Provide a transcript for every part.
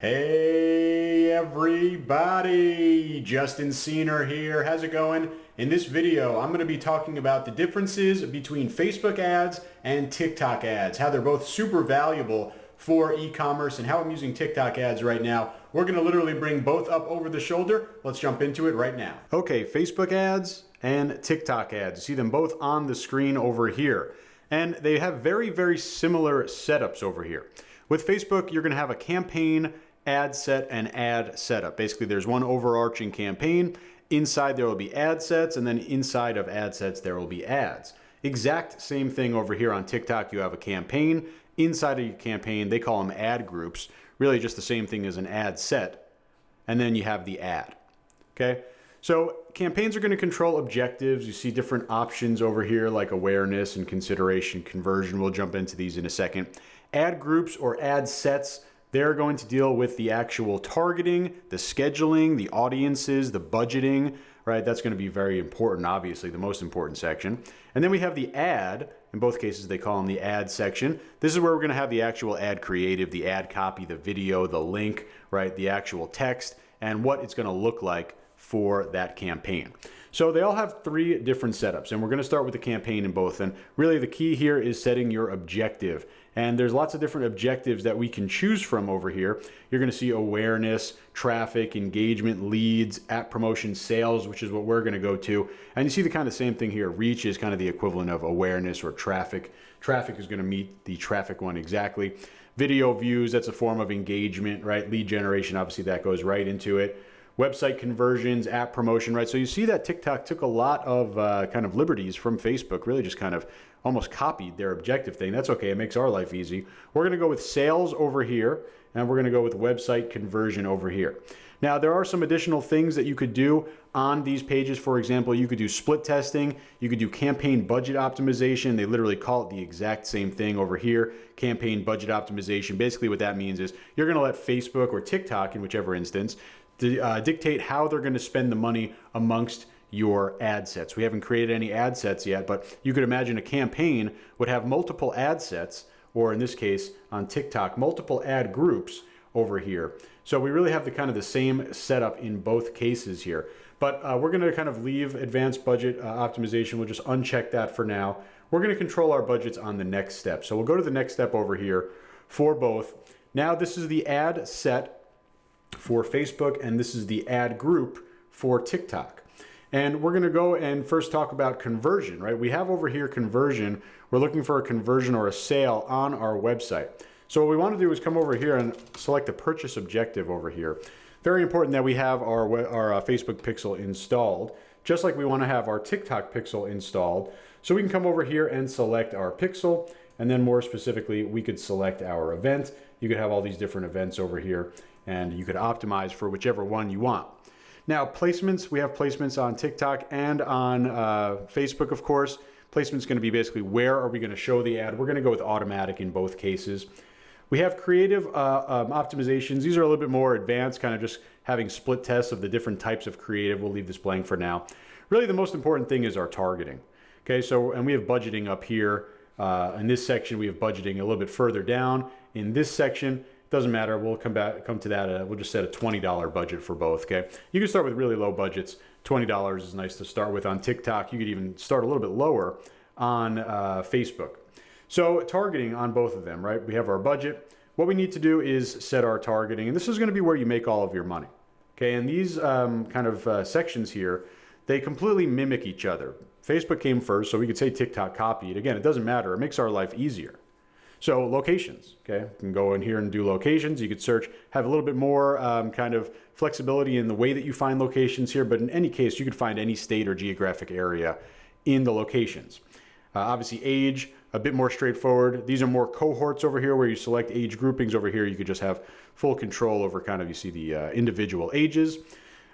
Hey everybody, Justin Senior here. How's it going? In this video, I'm going to be talking about the differences between Facebook ads and TikTok ads, how they're both super valuable for e-commerce and how I'm using TikTok ads right now. We're going to literally bring both up over the shoulder. Let's jump into it right now. Okay, Facebook ads and TikTok ads. You see them both on the screen over here. And they have very, very similar setups over here. With Facebook, you're going to have a campaign, ad set, and ad setup. Basically, there's one overarching campaign. Inside there will be ad sets, and then inside of ad sets there will be ads. Exact same thing over here on TikTok. You have a campaign. Inside of your campaign, they call them ad groups. Really just the same thing as an ad set. And then you have the ad. Okay? So campaigns are going to control objectives. You see different options over here like awareness and consideration, conversion. We'll jump into these in a second. Ad groups or ad sets, they're going to deal with the actual targeting, the scheduling, the audiences, the budgeting, right? That's going to be very important, obviously, the most important section. And then we have the ad. In both cases, they call them the ad section. This is where we're going to have the actual ad creative, the ad copy, the video, the link, right? The actual text, and what it's going to look like for that campaign. So they all have three different setups, and we're going to start with the campaign in both. And really the key here is setting your objective. And there's lots of different objectives that we can choose from over here. You're going to see awareness, traffic, engagement, leads, app promotion, sales, which is what we're going to go to. And you see the kind of same thing here. Reach is kind of the equivalent of awareness or traffic. Traffic is going to meet the traffic one exactly. Video views, that's a form of engagement, right? Lead generation, obviously that goes right into it. Website conversions, app promotion, right? So you see that TikTok took a lot of kind of liberties from Facebook, really just kind of almost copied their objective thing. That's okay, it makes our life easy. We're gonna go with sales over here, and we're gonna go with website conversion over here. Now, there are some additional things that you could do on these pages. For example, you could do split testing, you could do campaign budget optimization. They literally call it the exact same thing over here, campaign budget optimization. Basically what that means is you're gonna let Facebook or TikTok, in whichever instance, dictate how they're going to spend the money amongst your ad sets. We haven't created any ad sets yet, but you could imagine a campaign would have multiple ad sets, or in this case on TikTok, multiple ad groups over here. So we really have the same setup in both cases here. But we're going to kind of leave advanced budget optimization. We'll just uncheck that for now. We're going to control our budgets on the next step. So we'll go to the next step over here for both. Now this is the ad set for Facebook, and this is the ad group for TikTok. And we're going to go and first talk about conversion, right? We have over here conversion. We're looking for a conversion or a sale on our website. So what we want to do is come over here and select the purchase objective over here. Very important that we have our Facebook pixel installed, just like we want to have our TikTok pixel installed. So we can come over here and select our pixel, and then more specifically, we could select our event. You could have all these different events over here, and you could optimize for whichever one you want. Now, placements, we have placements on TikTok and on Facebook, of course. Placement's going to be basically where are we going to show the ad. We're going to go with automatic in both cases. We have creative optimizations. These are a little bit more advanced, kind of just having split tests of the different types of creative. We'll leave this blank for now. Really, the most important thing is our targeting. Okay, so, and we have budgeting up here. In this section, we have budgeting a little bit further down. In this section, doesn't matter. We'll come to that. We'll just set a $20 budget for both. Okay. You can start with really low budgets. $20 is nice to start with on TikTok. You could even start a little bit lower on Facebook. So targeting on both of them, right? We have our budget. What we need to do is set our targeting, and this is going to be where you make all of your money. Okay. And these sections here, they completely mimic each other. Facebook came first, so we could say TikTok copied. Again, it doesn't matter. It makes our life easier. So locations, okay, you can go in here and do locations. You could search, have a little bit more kind of flexibility in the way that you find locations here, but in any case, you could find any state or geographic area in the locations. Obviously age, a bit more straightforward. These are more cohorts over here where you select age groupings. Over here, you could just have full control over kind of, you see the individual ages.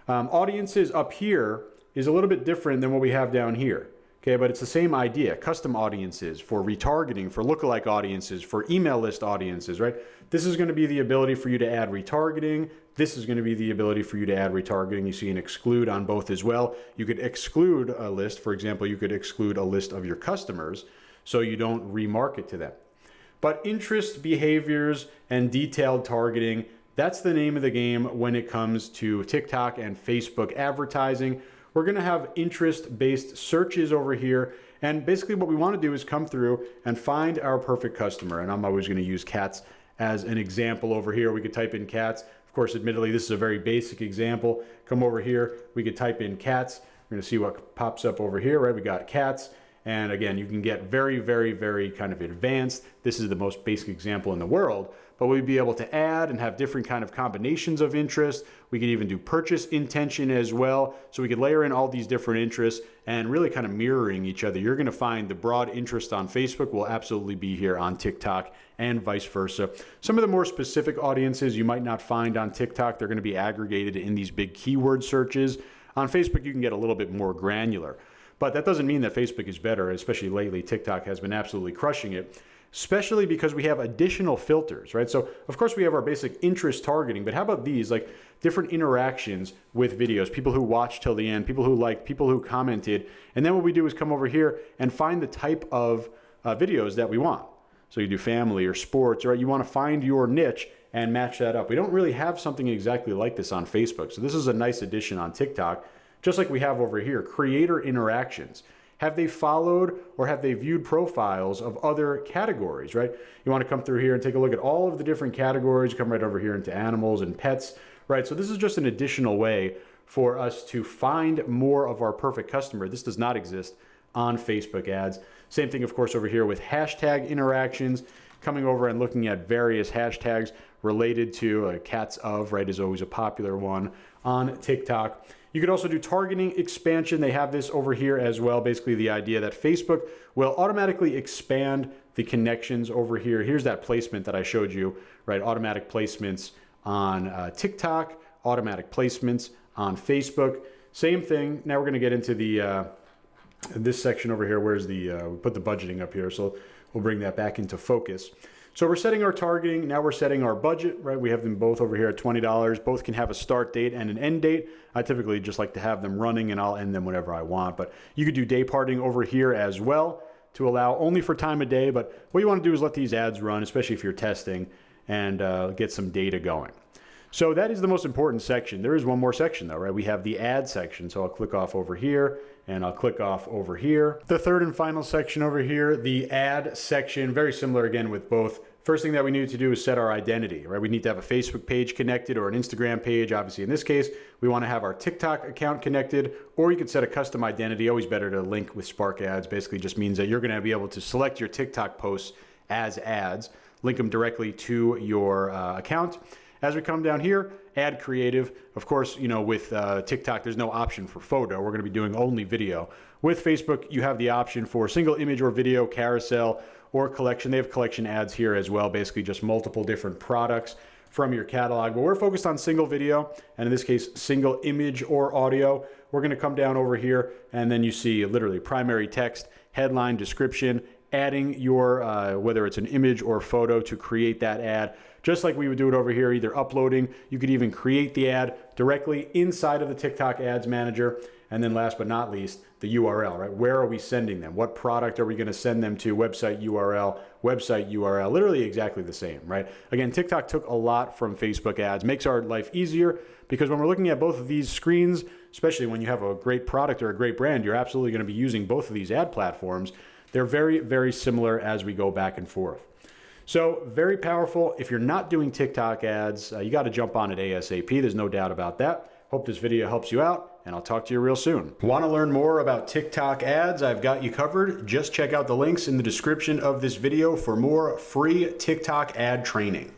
Audiences up here is a little bit different than what we have down here. Okay, but it's the same idea. Custom audiences for retargeting, for lookalike audiences, for email list audiences, right? This is going to be the ability for you to add retargeting. This is going to be the ability for you to add retargeting. You see an exclude on both as well. You could exclude a list. For example, you could exclude a list of your customers so you don't remarket to them. But interest, behaviors, and detailed targeting, That's the name of the game when it comes to TikTok and Facebook advertising. We're going to have interest-based searches over here. And basically what we want to do is come through and find our perfect customer. And I'm always going to use cats as an example over here. We could type in cats. Of course, admittedly, this is a very basic example. Come over here. We could type in cats. We're going to see what pops up over here, right? We got cats. And again, you can get very, very, very kind of advanced. This is the most basic example in the world, but we'd be able to add and have different kind of combinations of interest. We could even do purchase intention as well. So we could layer in all these different interests and really kind of mirroring each other. You're going to find the broad interest on Facebook will absolutely be here on TikTok and vice versa. Some of the more specific audiences you might not find on TikTok, they're going to be aggregated in these big keyword searches. On Facebook, you can get a little bit more granular. But that doesn't mean that Facebook is better, especially lately. TikTok has been absolutely crushing it, especially because we have additional filters, right? So of course we have our basic interest targeting, but how about these, like different interactions with videos, people who watched till the end, people who liked, people who commented. And then what we do is come over here and find the type of videos that we want. So you do family or sports, right? You want to find your niche and match that up. We don't really have something exactly like this on Facebook. So this is a nice addition on TikTok. Just like we have over here, creator interactions. Have they followed or have they viewed profiles of other categories, right? You want to come through here and take a look at all of the different categories, come right over here into animals and pets, right? So this is just an additional way for us to find more of our perfect customer. This does not exist on Facebook ads. Same thing, of course, over here with hashtag interactions, coming over and looking at various hashtags related to cats of, right, is always a popular one on TikTok. You could also do targeting expansion. They have this over here as well. Basically the idea that Facebook will automatically expand the connections over here. Here's that placement that I showed you, right? Automatic placements on TikTok, automatic placements on Facebook. Same thing. Now we're going to get into the this section over here. Where's the, we put the budgeting up here. So we'll bring that back into focus. So we're setting our targeting. Now we're setting our budget, right? We have them both over here at $20. Both can have a start date and an end date. I typically just like to have them running and I'll end them whenever I want. But you could do day parting over here as well to allow only for time of day. But what you want to do is let these ads run, especially if you're testing, and get some data going. So that is the most important section. There is one more section though, right? We have the ad section. So I'll click off over here and I'll click off over here. The third and final section over here, the ad section, very similar again with both. First thing that we need to do is set our identity, right? We need to have a Facebook page connected or an Instagram page. Obviously in this case, we want to have our TikTok account connected, or you could set a custom identity. Always better to link with Spark Ads. Basically just means that you're going to be able to select your TikTok posts as ads, link them directly to your account. As we come down here, add creative. Of course, you know, with TikTok, there's no option for photo. We're going to be doing only video. With Facebook, you have the option for single image or video, carousel, or collection. They have collection ads here as well, basically just multiple different products from your catalog. But we're focused on single video, and in this case, single image or audio. We're going to come down over here, and then you see literally primary text, headline, description, adding your, whether it's an image or photo to create that ad, just like we would do it over here, either uploading. You could even create the ad directly inside of the TikTok Ads Manager. And then last but not least, the URL, right? Where are we sending them? What product are we going to send them to? Website URL, literally exactly the same, right? Again, TikTok took a lot from Facebook ads, makes our life easier because when we're looking at both of these screens, especially when you have a great product or a great brand, you're absolutely going to be using both of these ad platforms. They're very, very similar as we go back and forth. So very powerful. If you're not doing TikTok ads, you got to jump on it ASAP. There's no doubt about that. Hope this video helps you out, and I'll talk to you real soon. Want to learn more about TikTok ads? I've got you covered. Just check out the links in the description of this video for more free TikTok ad training.